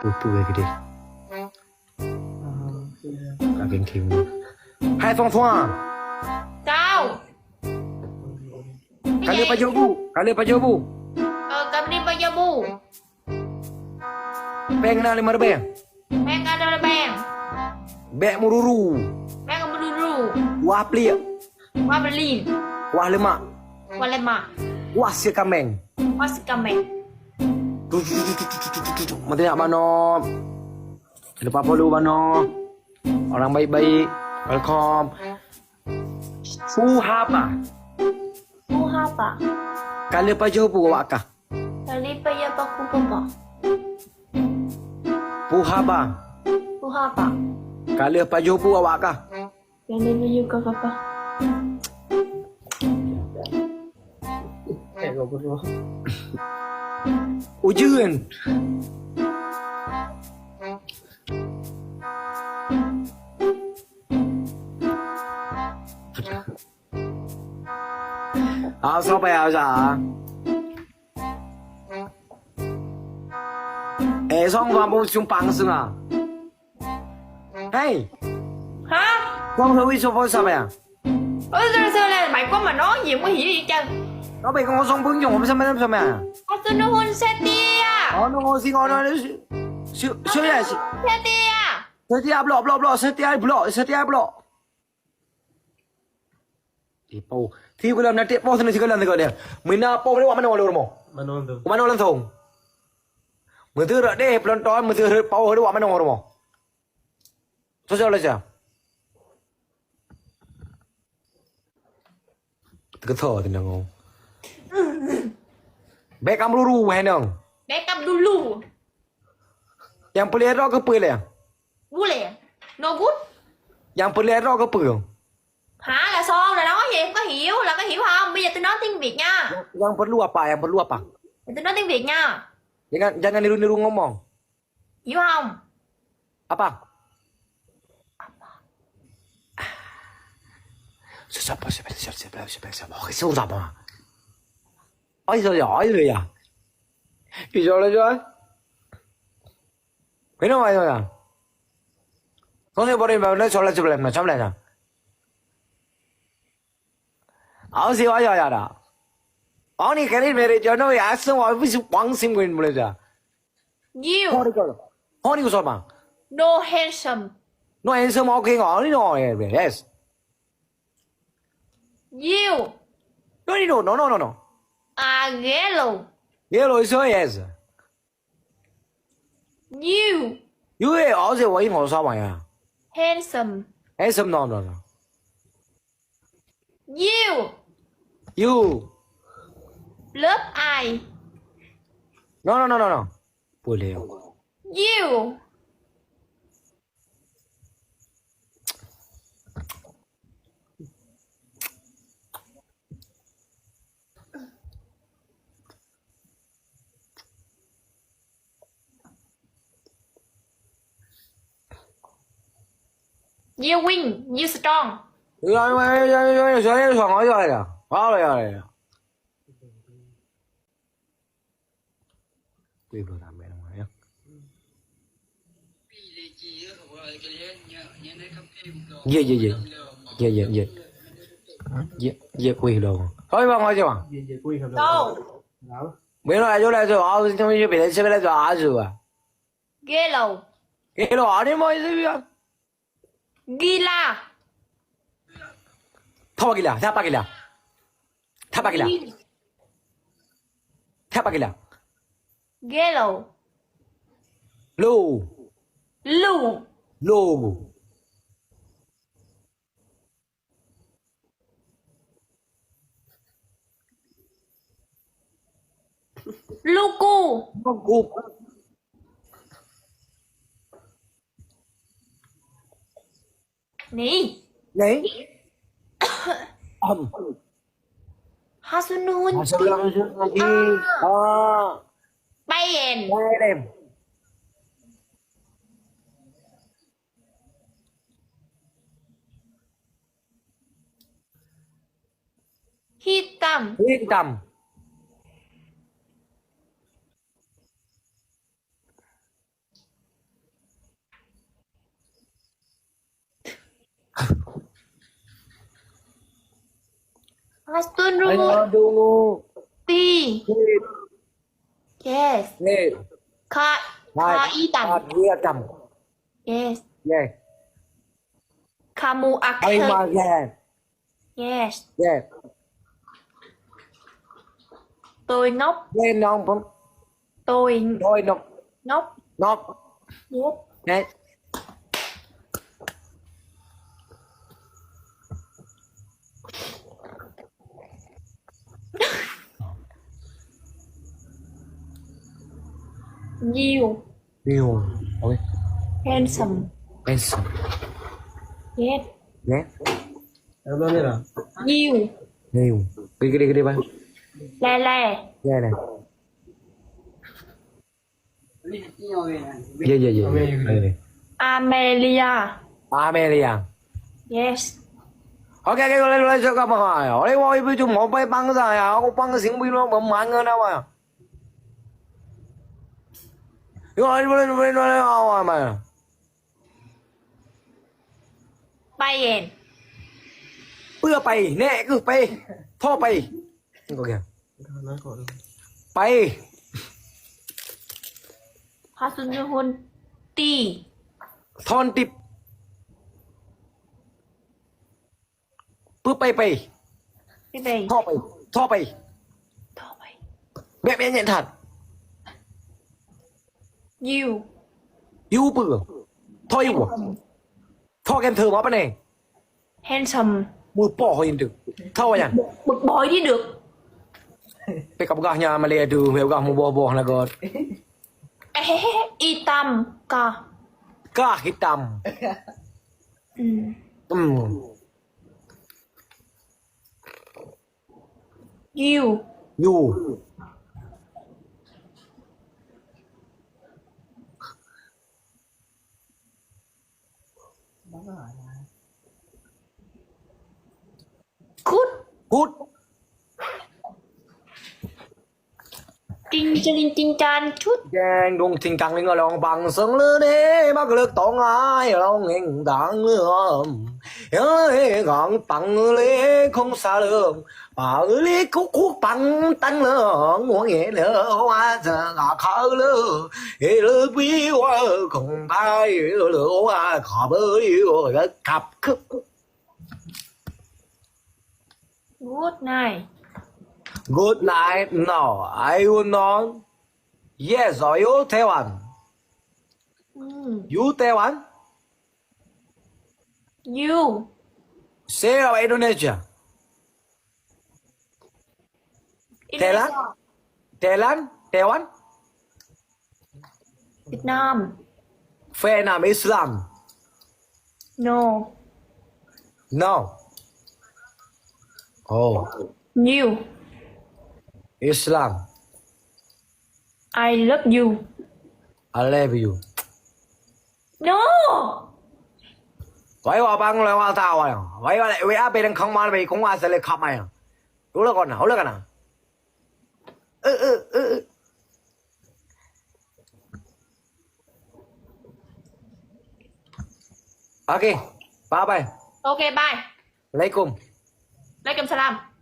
Bụi cái đi. Cả kinh khiêm. Hai phong thoa. Sao? Kali pa jobu. Kali pa jobu. Cầm đi bao nhiêu bu? Beng na 5 beng. Beng ada beng. Bek mururu. Beng berduru. Wah plia. Wah Berlin. Wah lemak. Wah lemak. Wah sikameng. Wah sekameng. Mati nak mano. Lupa follow mano. Orang baik-baik. Welcome. Suhapa. Apa? Kali pa jobu awak kah? Kali paya paku papa. Puhaba. Apa? Kali pa jobu awak kah? Kali paya ka papa. Ujian. Sao bây giờ? Xong vào một chung bằng xưng à? Hey, Hả? con hơi số phôi sao vậy? Ôi sao là mày có mà nói gì không có hiểu gì chứ? Nó bị con xong bưng dùng sao mày à? Tôi nó hôn xe tia. Nó ngon gì ngon nó sửa lại Xe tia. Xe tia blọ xe tia blọ. Tipu. Thì cái làm này tipu thì cái làm này cái này. Mình na po đấy mà nó luôn mà. Mà nó lên thùng. Mình thưa rồi đấy, plan toán mình thưa po đấy mà nó luôn mà. Sao lại sao? Cái thở thì nó ngon. Bé cam luru hay không? Bé cam dulu. Yang pelihara đó có pui liền. Boleh. No good. Yang pelihara đó có pui không? Hả là son là nói gì em có hiểu là có hiểu không? Bây giờ tôi nói tiếng Việt nha. Yang perlu apa? Yang perlu apa? Tôi nói tiếng Việt nha. Jangan niru-niru ngomong. Hiểu không? Apa? Siapa? Cái số gì mà? Ôi sao giỏi rồi à? Thì sao lại rồi? Cái nào vậy à? Không thể bỏ đi vào nơi sao lại chụp lại mà chụp lại à? Gì vậy à? 아니 걔네 말이죠. 너 야성 무슨 광심 거인 몰라자. You. 허니 그 소마. No handsome. 너 handsome okay 아니 너 yes. You. No. Are yellow. Yellow is yes. You. You 어제 왜 이거 사와야? Handsome. Handsome no. You. You. Lớp ai? No. boleh. You. You win. You strong. Rồi hỏi rồi. Rồi. Quy vừa làm mẹ ngoài nhá. Dê quy đồ. Thôi mà ngồi chưa mà. Đâu? Mấy nó lại chỗ này rồi, trong như bị xe lại rồi rồi à. Yellow. Cái đồ 아니 뭐 있어요? Gila. 타박이ля. Yellow. Lu. Luku. Cụp. Nè. Đấy. Hasunun. lagi. Bayan. Đây em. Hitam. Hitam. Hastun Anh Ru đu ngu. Ti Yes Nè. Ka Y Tầm Kia tầm. Yes Yeah. Kamu Ay Akhe mà yeah. Yes Yeah. Tôi ngốc Lên non không? Tôi Thôi nó. ngốc Nó. Yes Nè. You Điều. Okay. Handsome Handsome. Yes Yeah. Em nói như nào? You Điều. Cái đi bay. Le Le Yeah nè. Yeah. Đây. Amelia Amelia. Yes Ok cái lên cho các bạn hỏi. Đây voi bây giờ một bay băng ra à, có băng cái tiếng bi nó bấm mạnh hơn đâu mà. Rồi lên mà. Bayern เพื่อไปแน่คือไปท่อไปโอเค Nói cổ đi. ไป Hastun Ru Ti ทอนติบเพื่อไป Đi về ท่อไป Thôi vậy แบบนี้nhận thật You ยูเบื่อท่อยูท่อแกมเธอมาปะเนี่ย Handsome มือป่อเขายินดึกเท่าไหร่ยัง Bực bội đi được ไปกับกาญามาเลยดูเมื่อกามูบอนะก็ Y Tâm Ka กาฮิต Ừ ยู You คุด กูด จริงจริงจริงจานชุด แกงดวงทิ้งกังลิงก็ลองบังเสิงเลยเด้มักเลือกตองไอ้ลองเองดังเลื่อมเฮ้ยกังปังเลยคงซาเลื่อมป่าเลยคุกปังตั้งเลื่อมหัวเงี้ยเลื่อว่าจะกะขาเลื่อเฮ้ยเลื่อวิวคงไปเลื่อว่าขับเลื่อขับคึก Good night Good night. No, I will not. Yes, are you Taiwan? You Taiwan? You Say Indonesia. Thailand? Thailand? Taiwan? Việt Nam Vietnam Islam? No No. Oh, You Islam. I love you I love you. No Vậy mà băng lại hoa tao à? Vậy mà lại với áp bên không mà bị cũng hoa sẽ lại khắp mày à? Đúng là con nào? Đúng là con nào? Ok, bye bye. Ok bye Lấy cùng. Lấy cầm salam